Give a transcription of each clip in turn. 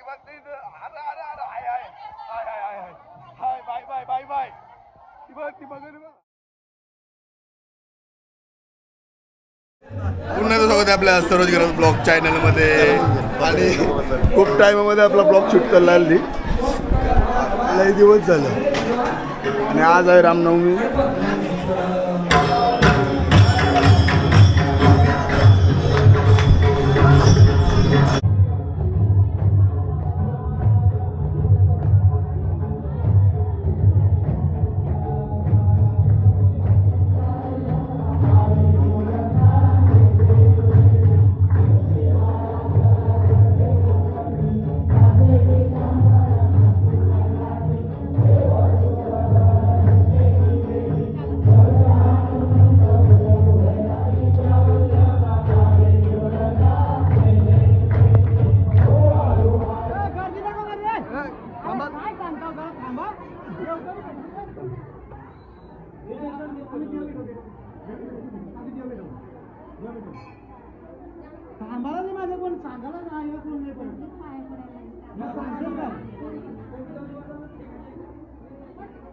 पुन्हा स्वागत आहे आपल्या सरोज गरज ब्लॉग चॅनलमध्ये. आणि खूप टाईमामध्ये आपला ब्लॉग शूट करायला आली. लई दिवस झालं आणि आज आहे रामनवमी.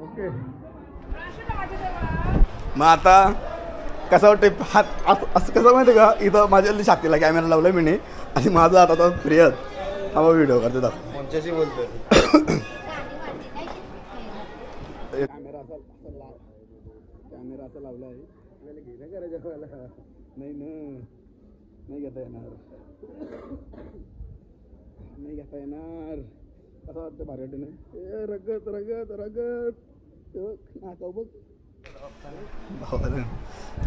ओके मग आता कसं वाटतं हात असं कसं माहिती का, इथं माझ्या छातीला कॅमेरा लावला मी आणि माझा आता फ्री आहेत. हा व्हिडिओ करते कोणच्याशी बोलतोय. कॅमेरा असा लावला आहे घेणं करायचं मला नाही ना, नाही घेता येणार, नाही घेता येणार. असं वाटतं भारी वाटतं ना. रगत रगत रगत नाका बघ.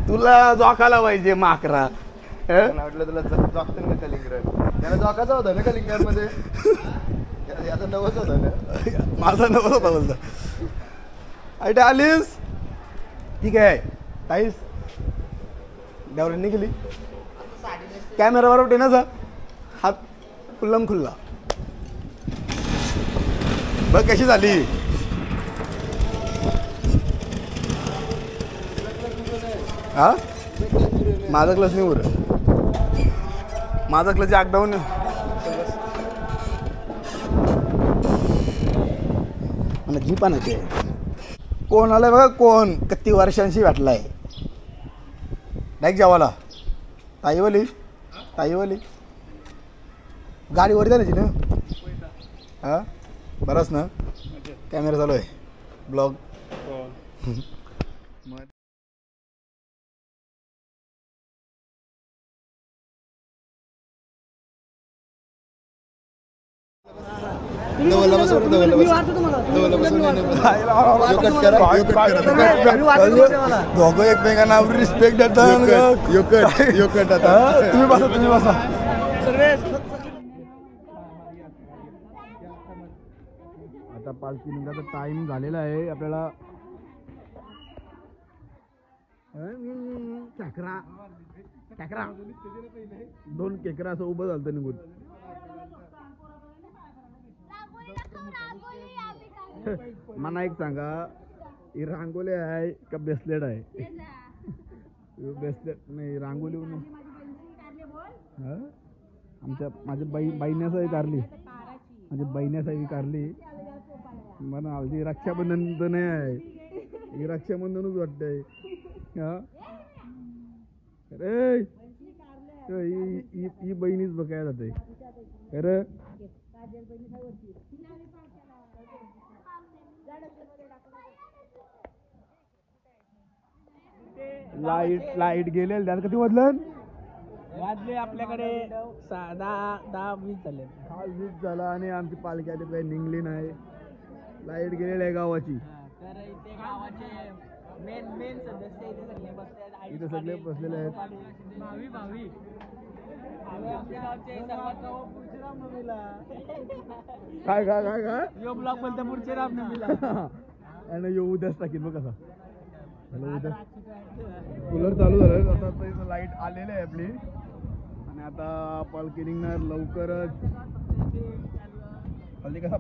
तुला जोखाला पाहिजे माकरा. वाटलं तुला जोखतं ना कलिंगड. त्याला जोखाचा होता ना कलिंगडमध्ये. याचा नवस होता ना. माझा नवस होता बोलता. आयटे आलीस ठीक आहे. ताईस देवरांनी गेली. कॅमेरावर उठे ना जा. हात खुल्लम खुल्ला बघ कशी झाली. हा माझा क्लच नाही उर. माझा क्लच आगडाऊन मला जी पण येते. कोण आलाय बघा, कोण किती वर्षांशी भेटलाय डायरेक्ट जेवायला. ताईवाली ताईवाली गाडी वर जाण्याची ना. हा बरंच ना. कॅमेरा चालू आहे ब्लॉग. दोघं एकमेकांना रिस्पेक्ट देतात. तुम्ही बसा तुम्ही बसा. आता पालखी निघायचा टाइम झालेला आहे. आपल्याला खेकरा खेकरा 2 खेकरा असं उभं झालं निघून. मला एक सांगा, ही रांगोली आहे का ब्रेसलेट आहे? ब्रेसलेट नाही रांगोली. आमच्या माझ्या बहिण्यासाही कारली. माझ्या बहिण्यासाही कारली. मला हल्ली रक्षाबंधन तर नाही आहे. ही रक्षाबंधनच वाटतंय. हा अरे ही बहिणीच बघायला जाते खरं. लाईट गेले. त्यात किती वाजले आपल्याकडे 10-20 झाले. 20 झाला आणि आमची पालखी आली काही निघली नाही. लाईट गेलेली आहे गावाची. तर इथे गावाचे मेन सदस्य इथे सगळे बसलेले आहेत. भावी काय काय काय काय यो ब्लॉग बोलते पुढचे रामनवमीला. आणि यो उद्याच टाकीन बघ कसा. उद्या कूलर चालू झालं. आता लाईट आलेली आहे आपली आणि आता पालखी निघणार लवकरच. हल्ली कसा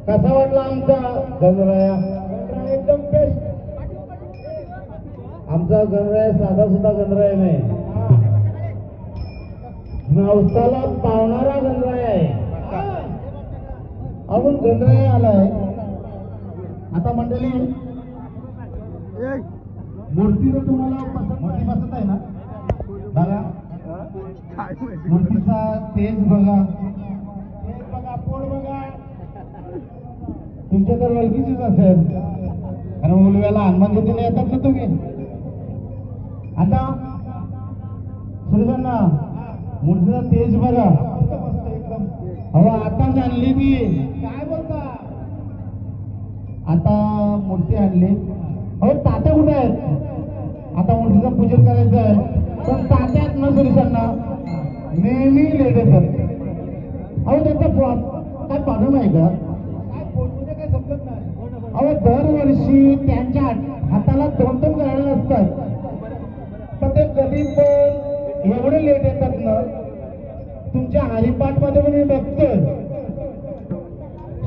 कसा वाटला आमचा गणराया? एकदम बेस्ट. आमचा गणराया साधा सुद्धा गणराया नाही, नवसाला पावणारा गणराया आहे. अजून गणराया आलाय. आता मंडळी मूर्ती तर तुम्हाला मूर्ती पसंत आहे ना? बघा मूर्तीचा तेज बघा, पोट बघा. तुमच्या तर वळखीचीच असेल, कारण मुलव्याला हनुमान जयंतीला येतात ना तुम्ही. आता सुरेशांना मूर्तीचा तेज बघा. अहो आता आणली ती, काय बोलता? आता मूर्ती आणली. अहो तात्या कुठे आहेत? आता मूर्तीचं पूजन करायचं आहे, पण तात्यात ना सुरेशांना नेहमी लेट येतात. अहो त्याचा काय प्रॉब्लेम आहे का? काय समजत नाही. अहो दरवर्षी त्यांच्या हाताला 2-2 गाड्या असतात, पण ते कधी पण एवढे लेट येतात ना. तुमच्या हरिपाठ मध्ये पण मी बघतोय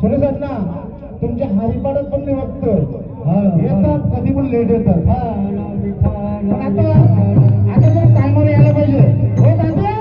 सुरेशात ना, तुमच्या हरिपाठात पण मी बघतोय येतात, कधी पण लेट येतात. पण आता तर टायमावर यायला पाहिजे. हो दादा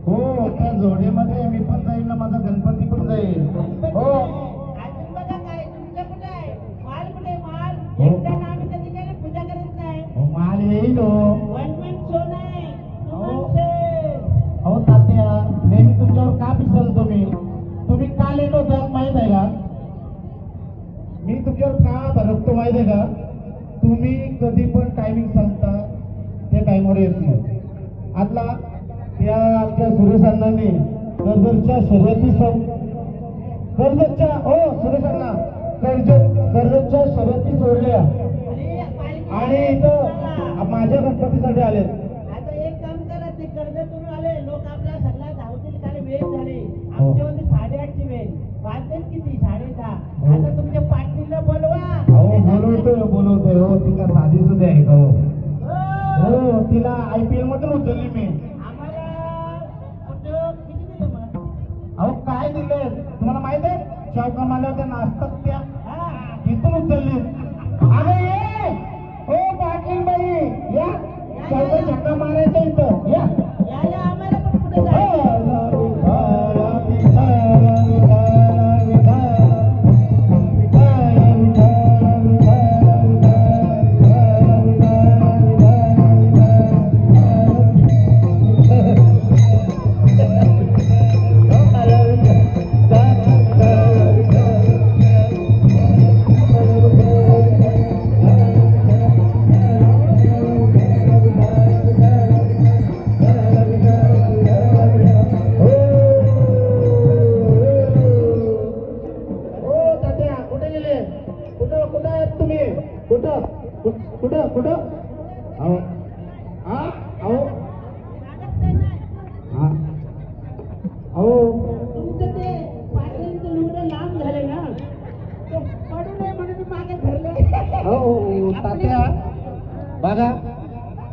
हो त्या जोडीमध्ये मी पण जाईल ना, माझा गणपती पण जाईल. हो अजून बघा काय तुमचं कुठे आहे माल कुठे माल एकदा आम्ही कधी काही पूजा करत नाही हो, माल येईल हो. वन मन शो नाही अहो तात्या, नेहमी तुमच्यावर का पिसल तुम्ही का लेट होतात माहित आहे का? मी तुमच्यावर का भरकतो माहित आहे का? तुम्ही कधी पण टायमिंग सांगता त्या टाइमवर येत नाही. आतला त्या आमच्या सुरेश अण्णांनी कर्जतच्या शर्यती कर्जतच्या हो सुरेश अण्णा कर्जतच्या शर्यती सोडल्या आणि इथं माझ्या गणपतीसाठी आलेत. आता एक काम करा ते कर्जतून आले लोक आपला सगळा धावतील कारण वेळ झाली आमच्या मध्ये 8:30ची वेळ वाजतील किती 6:30. आता तुमच्या पाटीलला बोलवा. बोलवतोय हो. ती का साधी सुद्धा आहे का हो? हो तिला IPL मधून उचलली मी. आम्हाला कुठं किती दिलं मग? अहो काय दिले तुम्हाला माहित आहे? शाहूकमाला त्या नाचतात त्या इथून उचलली. अरे ये हो पाटील बाई या चक्का मारायचं इथं या. या आम्हाला पण कुठे जायचं? तुमचं ते पाटलांचं लुगडं लांब झाले ना ते पडू नये म्हणून मी मागे धरले. तात्या बघा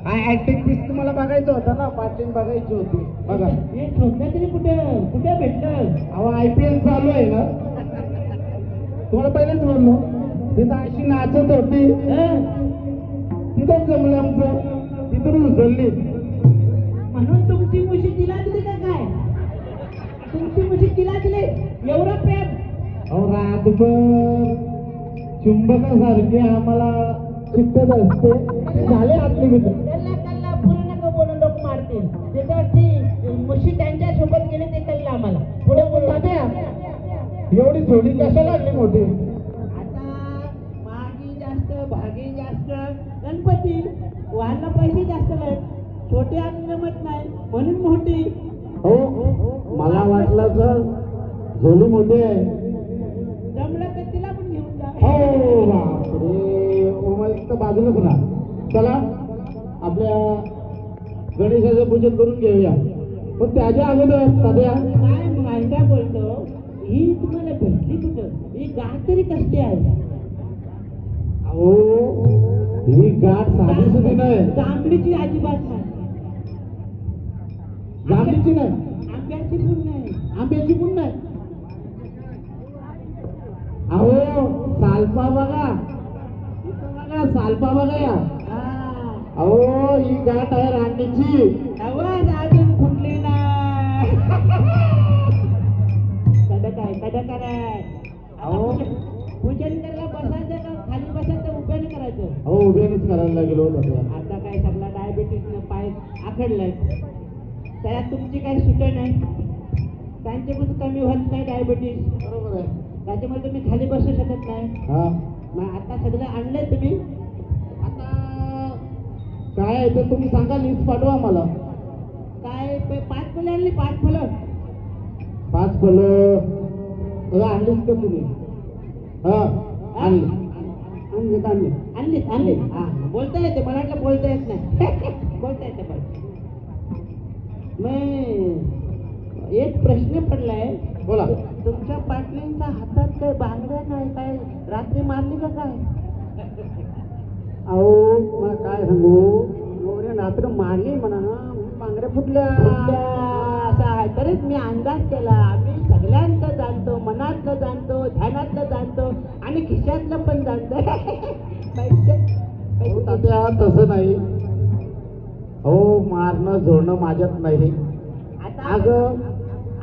हा ऍक्टिंग पीस तुम्हाला बघायचं होतं ना, पाटील बघायची होती. बघा हे छोटं तरी कुठे कुठे भेटलं? अहो IPL चालू आहे ना, तुम्हाला पहिलेच बोललो तिथं अशी नाचत होती तिथं जमलं आमचं, तिथून उचलली. म्हणून तुमची मुशी तिला दिली का काय? तुमची मुशी तिला दिली एवढं प्रेम? अहो रातभर चुंबकासारखे आम्हाला चिकटत असते. झाले आतली मित्र. कल्ला पुढे नका बोलून लोक मारतील. त्याच्यावरती मुशी त्यांच्या सोबत गेले ते कल्ला आम्हाला पुढे एवढी जोडी कशाला लागली मोठी? आता मागी जास्त भागी जास्त गणपती वाहना पैसे जास्त नाही छोटे आणि जमत नाही म्हणून मोठी. हो मला वाटलं तर झोली मोठी आहे. जमलं तर तिला पण घेऊन जा. हो बापरे उमल बाजूला पुन्हा. चला आपल्या गणेशाचं पूजन करून घेऊया. पण त्याच्या अगोदर सध्या काय मांडा बोलतो ही तुम्हाला भेटली कुठं? ही गाठ तरी कसली आहे? अहो ही गाठ साधी सुधी नाही. जांभळीची अजिबात नाही. जांभळीची नाही. आंब्याची पण नाही. आंब्याची पण नाही. अहो सालपा बघा इथं बघा सालपा बघा या. अहो ही गाठ आहे राणीची. आवाज अजून फुटली नाही. कडक आहे. अहो पूजन करायला बसायचं का खाली बसायचं उभ्याने करायचं? अहो उभ्यानेच करायला गेलो होतो. आता काय सगळा डायबिटीसनं पाय आखडलाय त्यात तुमची काही सुटं नाही. त्यांच्यामध्ये कमी होत नाही डायबिटीस. बरोबर आहे. त्याच्यामुळे तुम्ही खाली बसू शकत नाही. हा मग आता सगळं आणलंय तुम्ही. आता काय आहे ते तुम्ही सांगा, लिस्ट पाठवा मला. काय 5 फुलं आणली? 5 फुलं 5 फुलं आणलीच का तुम्ही? हा आणली आणली. हा बोलता येते मला वाटलं बोलता येत नाही. बोलता येते पण मग एक प्रश्न पडलाय. बोला. तुमच्या पाटलींच्या हातात काही बांगड्या नाही काय? रात्री मारली का काय? अहो मग काय सांगू, मोऱ्या रात्र मारली म्हणा बांगड्या फुटल्या. असं आहे तरीच मी अंदाज केला. आम्ही सगळ्यांचं जाणतो, मनातलं जाणतो, ध्यानातलं जाणतो आणि खिशातलं पण जाणतो. तात्या तसं नाही. हो मारणं झोडणं माझ्यात नाही. आता अगं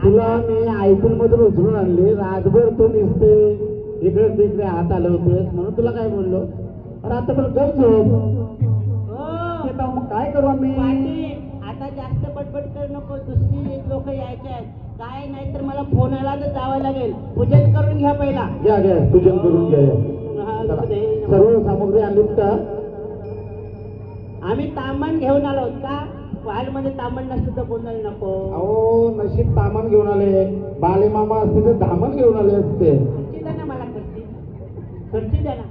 तुला मी आयपीएल मधून उचलून आणले, रातभर तू दिसते इकडे तिकडे हात आले होतेस म्हणून तुला काय बोललो. अरे आता पण कर झोप. हो. आता मग काय करू आम्ही. पाटील आता जास्त बडबड करू नको, दुसरी लोक यायचे आहेत काय, नाही तर मला फोन आला तर जावं लागेल. पूजन करून घ्या पहिला. घ्या घ्या पूजन करून घ्या. चला, सर्व सामग्री आणलीत का. आम्ही तांबण घेऊन आलो का, मध्ये तांबण नसतं तर बोलायला नको. अहो नशीब तामण घेऊन आले, बाले मामा असते तर धामण घेऊन आले असते. खर्ची द्या ना मला, खर्ची खर्ची द्या ना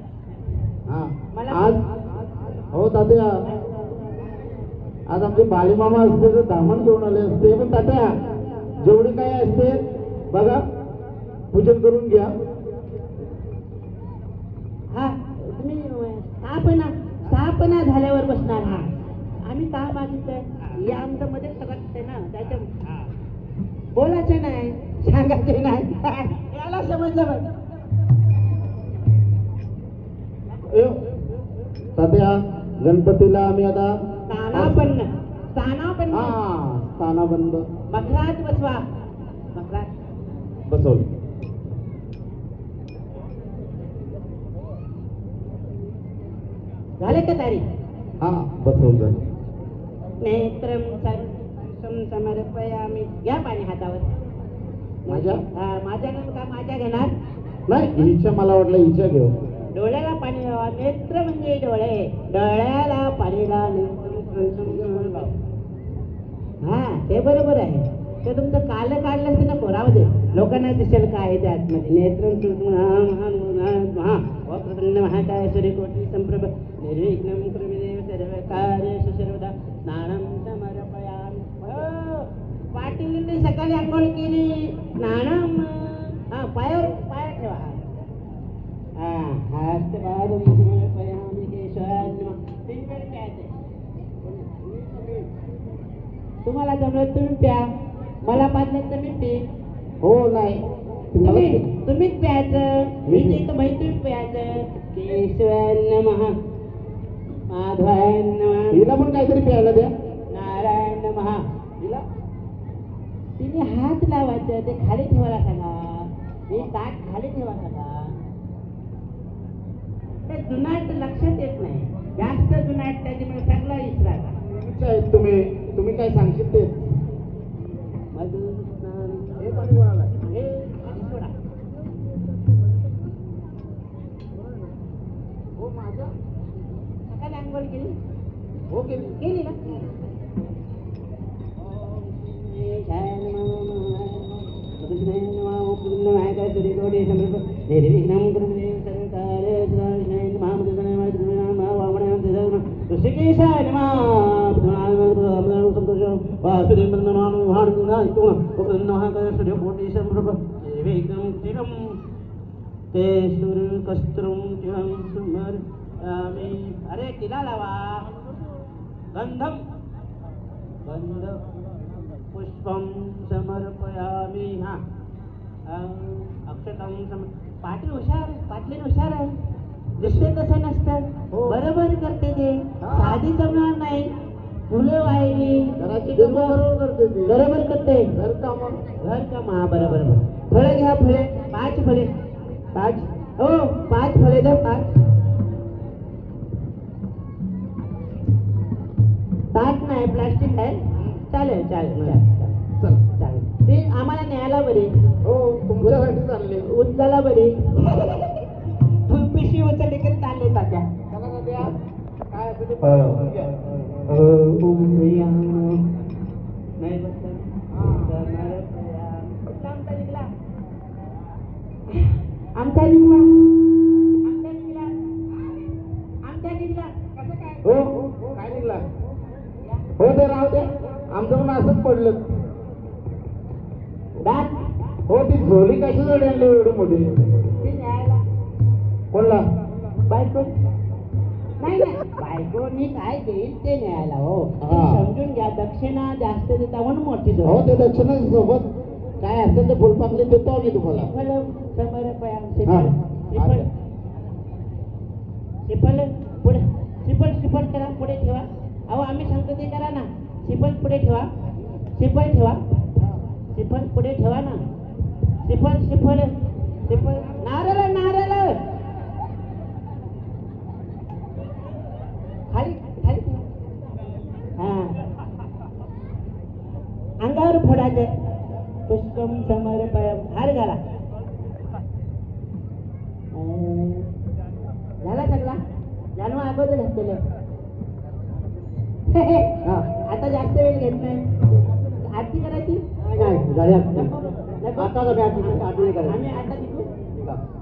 हा मला. आज हो तात्या, आज आमचे बाले मामा असते तर धामण घेऊन आले असते. पण तात्या जेवढे काय असते बघा पूजन करून घ्या. हा तुम्ही स्थापना झाल्यावर बसणार. हा आम्ही का मागितलं या आमच्या मध्ये सरकते ना, त्याच्या बोलायचं नाही, सांगायचं नाही, याला समजलं पाहिजे. तात्या गणपतीला आम्ही आता स्थानापन्न हा स्थानाबंद मकरात बसवा. मकरात बसवलं. झाले का तारीख. हा बसवलं. नेत्रम समर्पयामि. घ्या पाणी हातावर. माझ्या माझ्या का माझ्या घेणार नाही, हिच्या मला वाटलं हिच्या घेऊ. डोळ्याला पाणी लावा. नेत्र म्हणजे डोळे, डोळ्याला पाणी लावा. हा ते बरोबर आहे. ते तुमचं काल काढलं असतं ना पोरामध्ये, लोकांना दिसेल काय आहे त्यात मध्ये. नेत्र प्रसन्न महाकाय सूर्यकोटी संप्रभ निर्विघ्नं कुरुदेव सर्व कार्येषु सर्वदा स्नानं समर्पयामि. पाटीलने सकाळी आंघोळ केली, स्नानं पायावर पाय ठेवा. हस्तपादं समर्पयामि केशवाय. तुम्हाला जमलं तुम्ही प्या, मला पाजलं तर मी पी. हो नाही तुम्हीच प्यायचं, मी ते तर माहिती प्यायचं. केशवाय नमः, माधवाय नमः. हिला पण काहीतरी प्यायला द्या. नारायण नमः. हिला तिने हात लावायचं, ते खाली ठेवायला सांगा. हे ताट खाली ठेवा सांगा. ते जुनाट लक्षात येत नाही, जास्त जुनाट त्याच्यामुळे सगळं विसरायचा. तुम्ही काय सांगशील ते. हे पाणी वाढायला. हे पाणी सोडा. हो माझ्या सकाळी आंघोळ केली. हो केली. केली ना. अरे तिला लावा. गंधम गंध पुष्पम समर्पयामि. हा अक्षतं पाटील हुशार, पाटलीन हुशार आहे. दिसते तसं नसतं, बरोबर करते ते. साधी जमणार नाही. फुलं वाहिली बरोबर करते ती. बरोबर करते. घर काम बरोबर. फळे घ्या, फळे 5 फळे. 5 हो 5 फळे द्या. 5 ताट नाही, प्लास्टिक आहे. चालेल चालेल. ते आम्हाला न्यायला बरी. हो तुमच्यासाठी चालले. उचलायला बरी. पिशवी उचलली की चालले तात्या. काय असं ते नाही बसलं. आमच्या निघला कसं काय. हो काय निघला. हो ते राहू द्या, आमचं पण असंच पडलं. दात हो ती झोली कशी जोडी आणली एवढी मोठी. ते न्यायला कोणला. बायको नाही बायकोनी काय देईल ते न्यायला. हो हा. समजून घ्या, दक्षिणा जास्त देता म्हणून मोठी हो जोड. ते दक्षिणा सोबत काय असेल ते फुलपाखली देतो आम्ही तुम्हाला. श्रीफळ करा, पुढे ठेवा. अहो आम्ही सांगतो ते करा ना. श्रीफळ पुढे ठेवा. श्रीफळ ठेवा. श्रीफळ पुढे ठेवा ना. श्रीफळ श्रीफळ श्रीफळ. नारळ नारळ खाली खाली. हा अंगावर फोडायचं. पुष्पम समर्पयाम. हार घाला. झाला सगळा. जानू अगोदर घातलेलं. आता जास्त वेळ घेत नाही. आरती करायची आता आम्ही आता निघू.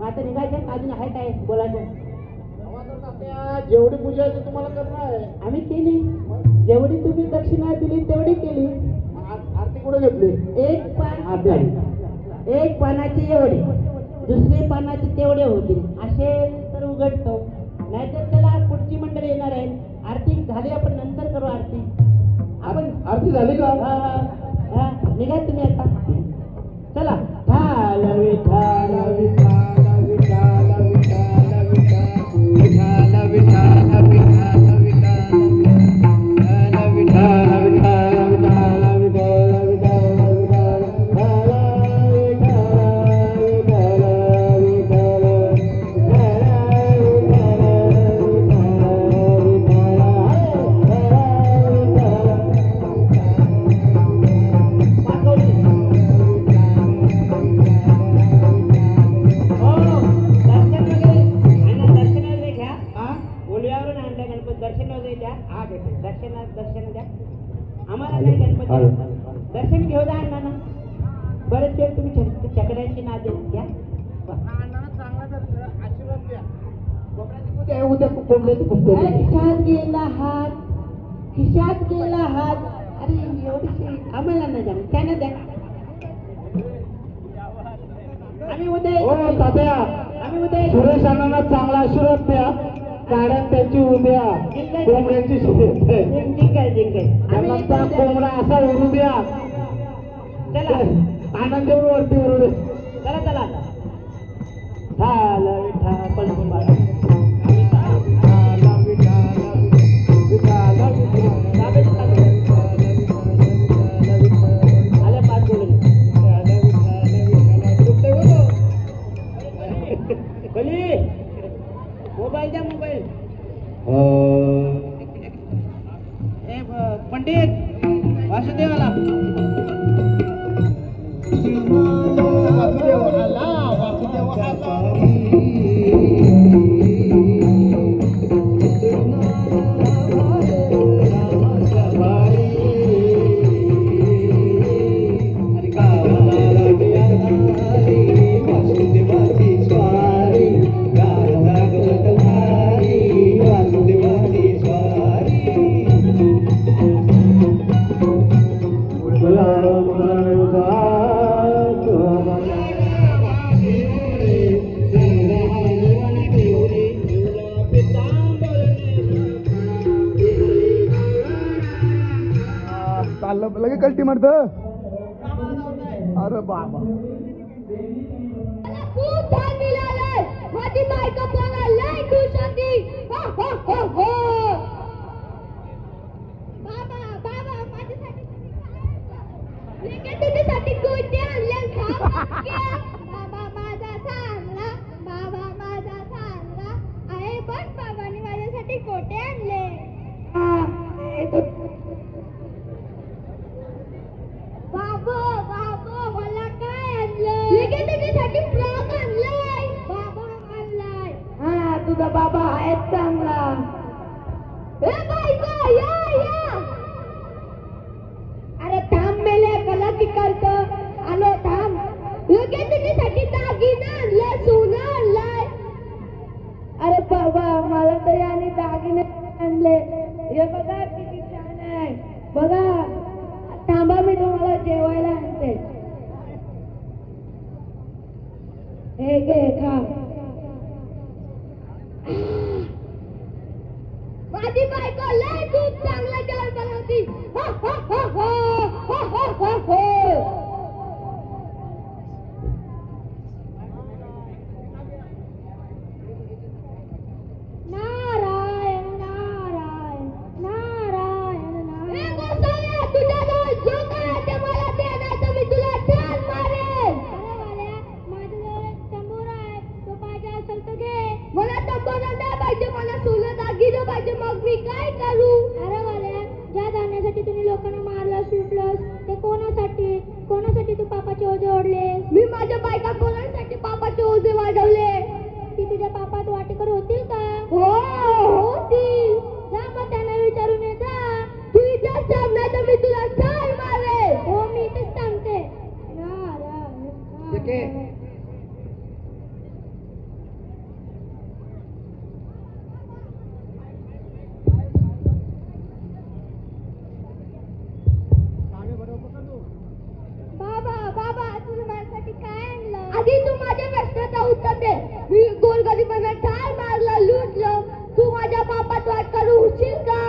आता निघायचं. अजून आहे काय बोलायचं. जेवढी पूजा आहे तुम्हाला करणार आहे. आम्ही केली. जेवढी तुम्ही दक्षिणा दिली तेवढी केली. आरती कुठे घेतली. एक पान एक पानाचे एवढे, दुसरे पानाचे तेवढे होतील. असेल तर उघडतो, नाहीतर त्याला पुढची मंडळी येणार आहे. आरती झाली आपण नंतर करू आरती. आपण आरती झाली का. निघा तुम्ही आता. चला. ठाल विठाल विठाल विठाल विठाल विठाल विठाल विठाल विठाल विठाल दर्शन द्या आम्हाला. नाही गणपती दर्शन घेऊ द्या अण्णा. बरेच वेळ तुम्ही चकड्यांची नाद द्या. खिशात गेला हात, खिशात गेला हात. अरे एवढी आम्हाला नाही द्या, त्यांना द्या. आम्ही उद्या आम्ही उद्या सुरेश अण्णांना चांगला आशीर्वाद द्या. कारण त्यांची उद्या कोंबड्यांची त्यांना कोंबडा असा उरू द्या. चला आनंदीवर वरती उरू दे. चला चला. झालं मोबाईल द्या. मोबाईल पंडित वासुदेवाला. लगे कल्टी मारत. अरे बाबा खूप छान मिळालंय. माझी बायको बघा लय खुश होती. बाबा बाबा माझ्यासाठी तुझ्यासाठी गोटे आणले का. बाबा माझा चांगला, बाबा माझा चांगला आहे. पण बाबाने माझ्यासाठी गोटे आणले. बाबा बाबा मला काय आणलंय. तुझ्यासाठी फ्रॉक आणलाय. बाबा आणलाय. हा तुझा बाबा आहे चांगला. बायको या या. अरे थांब मेले कला की करत आलो. थांब. तुझ्यासाठी दागिना आणलाय, सोनं आणलाय. अरे बाबा मला तर याने दागिने आणले. हे बघा किती छान आहे. बघा. थांबा मी तुम्हाला जेवायला आणते. हे घे खा. माझी बायको लय खूप चांगलं जेवण बनवती. नारायण नारायण नारायण नारायण. तुझ्याजवळ जो काय ते मला दे, नाही तर मी तुला काय करू? अरे वाल्या, ज्या धान्यासाठी तुम्ही लोकांना मारलं सुटलंस ते कोणासाठी? कोणासाठी तू पापाचे ओझे ओढलेस? मी माझ्या बायका कोणासाठी पापाचे ओझे वाढवले? ती तुझ्या पापात वाटेकर होतील का? हो होतील. जा मग त्यांना विचारून ये जा. तू इथेच थांब नाही तर मी तुला ठार मारेन. हो मी इथेच थांबते. बाबा बाबा तुम्ही माझ्यासाठी काय आणलं? आधी तू माझ्या प्रश्नाचं उत्तर दे. मी गोरगरिबांना ठार मारलं, लुटलं. तू माझ्या पापात वाट करू होशील का?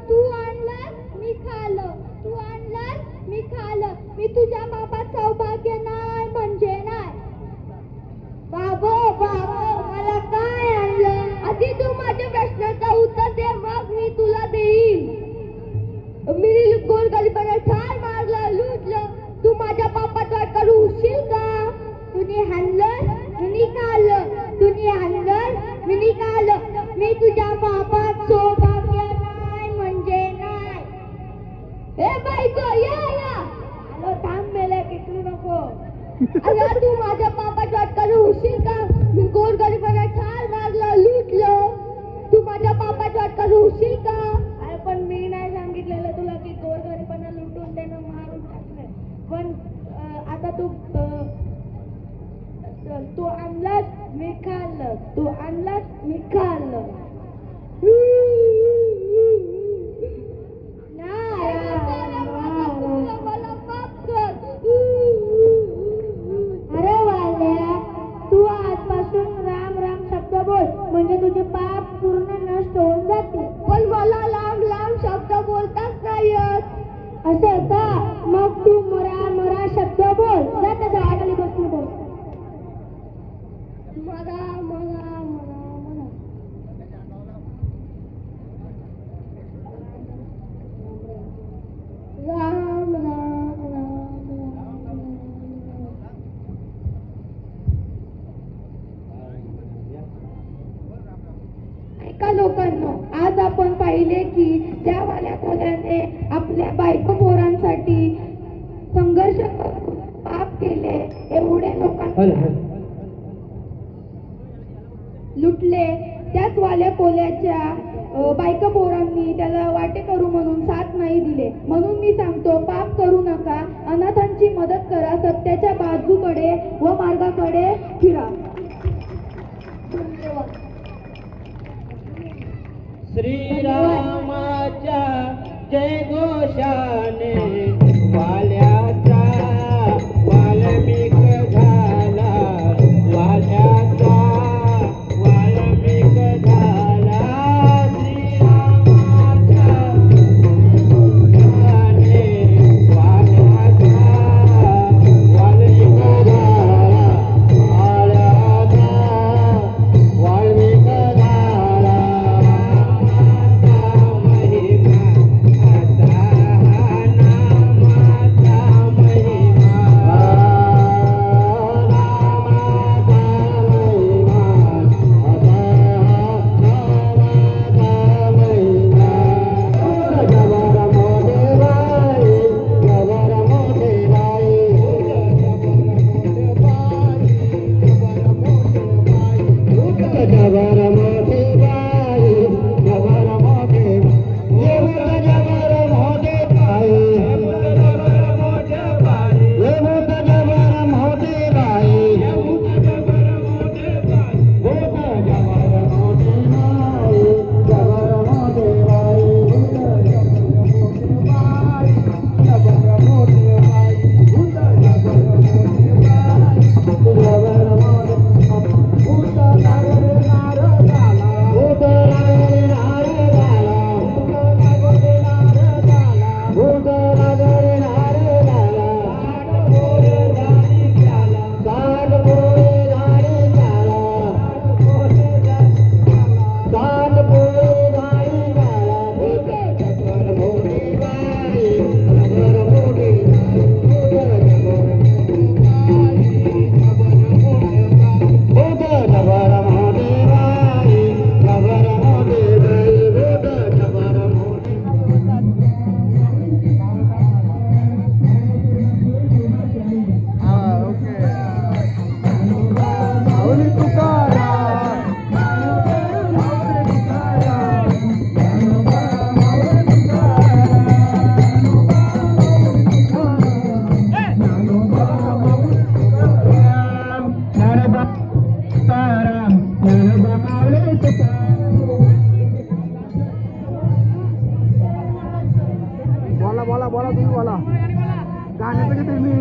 तू आणलंस मी खाल्लं, तू आणलंस मी खाल्लं. मी तुझ्या पापात सौभाग्य नाही म्हणजे नाही. बाबो बाबो मला काय आणलं? आधी तू माझ्या प्रश्नाचं उत्तर दे मग मी तुला देईन. मी गोरगरिबांना ठार मारलं, लुटलं. तू माझ्या पापात वाट करू होशील का? तुझी हाणलं मी खाल्लं, तुझी हाणलं मी खाल्लं. मी तुझ्या पापात सौभाग्य नाही म्हणजे नाही. हे बायको या या. आलो थांब मेले किटू नको. अगं तू माझ्या पापात वाट करू होशील का? मी गोरगरिबांना ठार मारलं, लुटलं. तू माझ्या पापात वाट करू होशील का? अरे पण मी नाही सांगितलेलं तुला की गोरगरिबांना लुटून त्यानं मारून टाकलंय. पण आता तू आणलास मी खाल्लं, तू आणलास मी खाल्लं. अरे वाल्या, तू आजपासून राम राम शब्द बोल म्हणजे तुझे पाप पूर्ण नष्ट होऊन जातील. पण मला लांब लांब शब्द बोलताच नाही येत. असं का? मग तू मरा मरा शब्द बोल. जा त्या झाडाखाली बसून बोल. मरा मरा मरा मरा. राम राम राम राम. ऐका लोकांनो, आज आपण पाहिले की त्या वाल्या कोल्याने आपल्या बायको पोरांसाठी संघर्ष करून पाप केले. एवढे लोकांना लुटले. त्याच वाल्या कोल्याच्या बायका पोरांनी त्याला वाटे करू म्हणून साथ नाही दिले. म्हणून मी सांगतो, पाप करू नका, अनाथांची मदत करा, सत्याच्या बाजूकडे व मार्गाकडे फिरा. श्रीरामाच्या जय घोषाने वाल्याचा वाल्मिक झाला, वाल्याचा वाल्मिक झाला. श्रीरामाच्या घोषाने वाल्याचा वाल्मिक झाला, वाल्याचा वाल्मिक झाला. महिमा असा बोला तुम्ही बोला गाण्याचं किती मी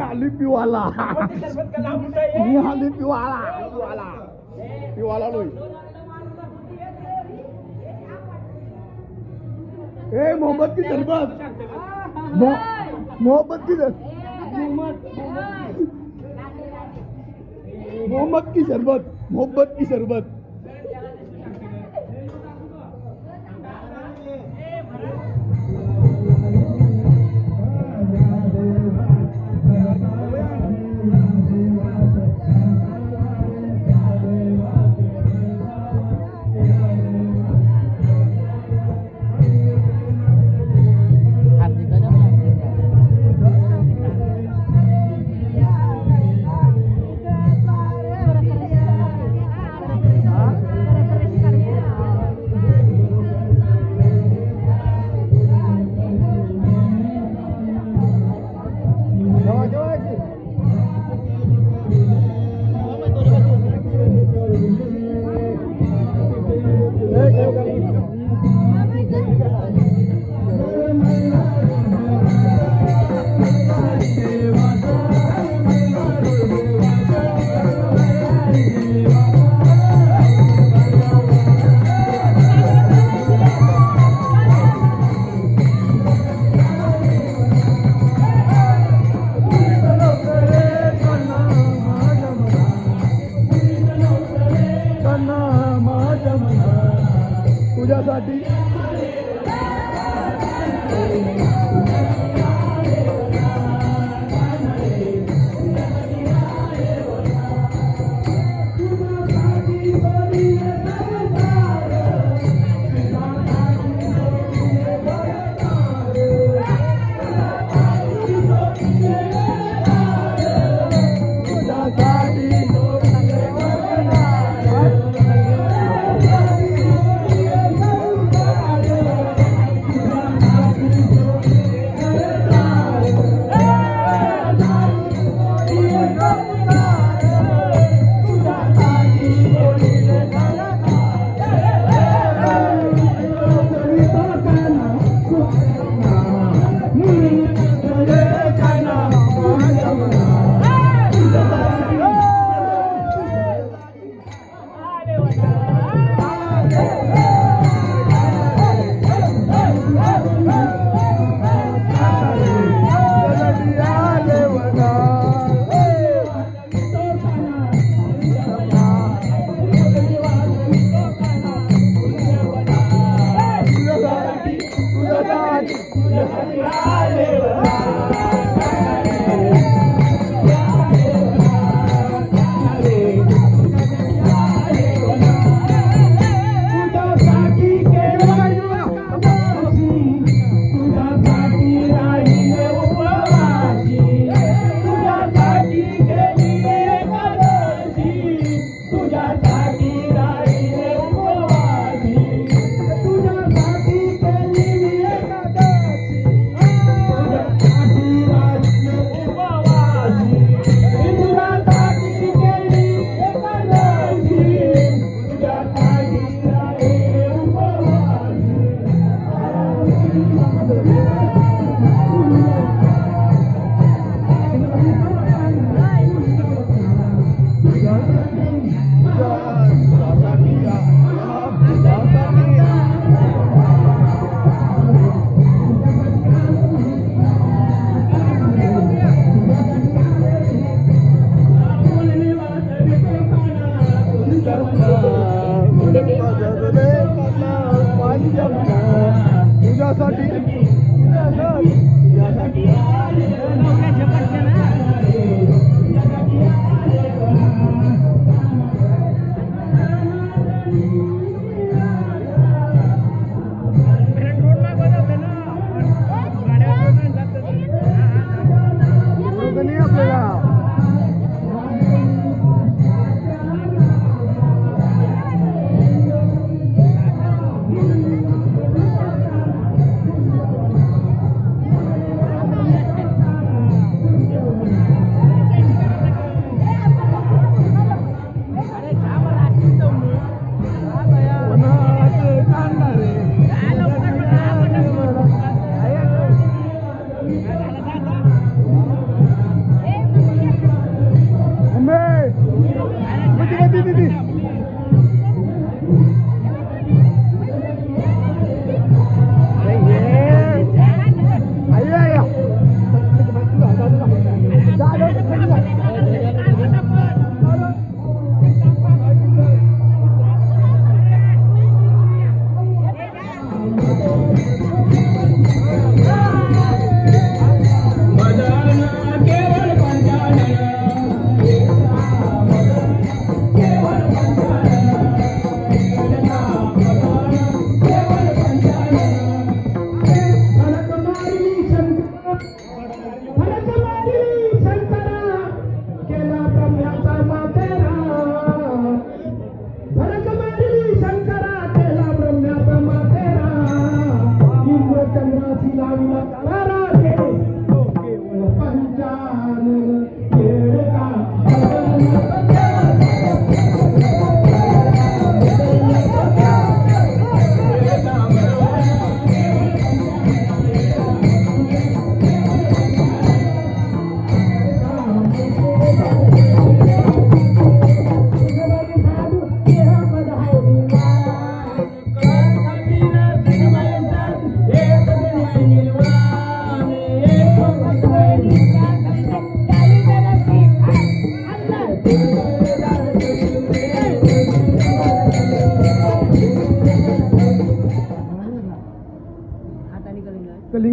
आली पिवाला मी आली पिवाला पिवाला लोई ए मोहब्बत की शरबत मोहब्बत की मोहब्बत की शरबत मोहब्बत की शरबत तुझ्यासाठी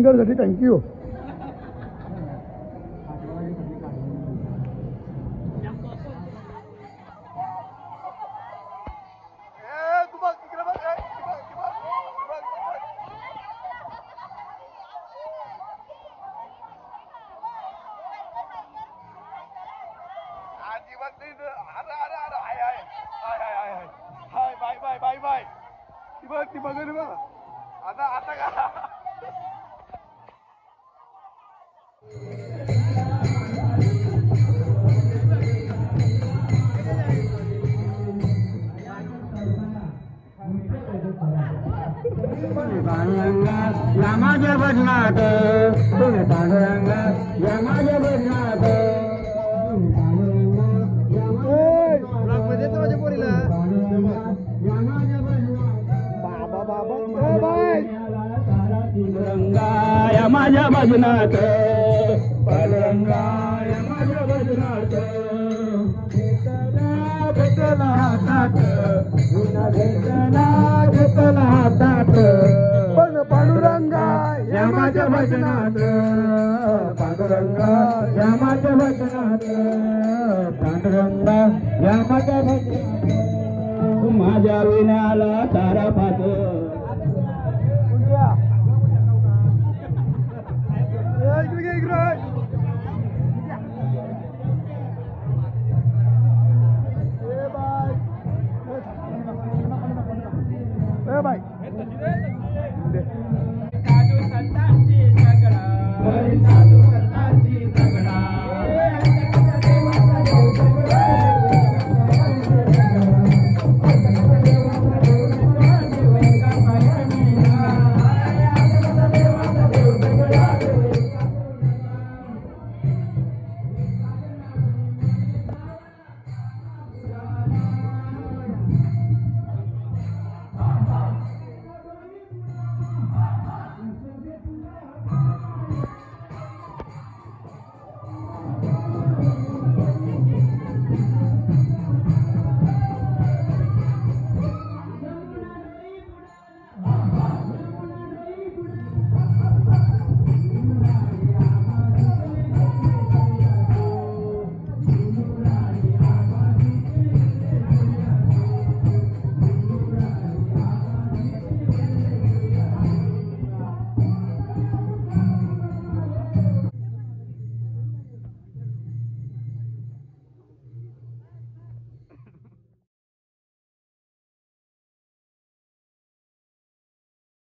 सिंगरसाठी थँक्यू. ती बघ रे बा. आता आता का पांडुरंगा या माझ्या भजनात तुम्ही पांडुरंगा या माझ्या भजनात माझ्या पोरीला या माझ्या बाबा बाबा पांडुरंगा या माझ्या भजनात पांडुरंगा या माझ्या भजनात घेतला हातात गुन्हा घेतला हातात पण पांडुरंगा या माझ्या भजनात पांडुरंगा या माझ्या भजनात पांडुरंगा या माझ्या भजनात माझ्या विण्याला तारा पाहतो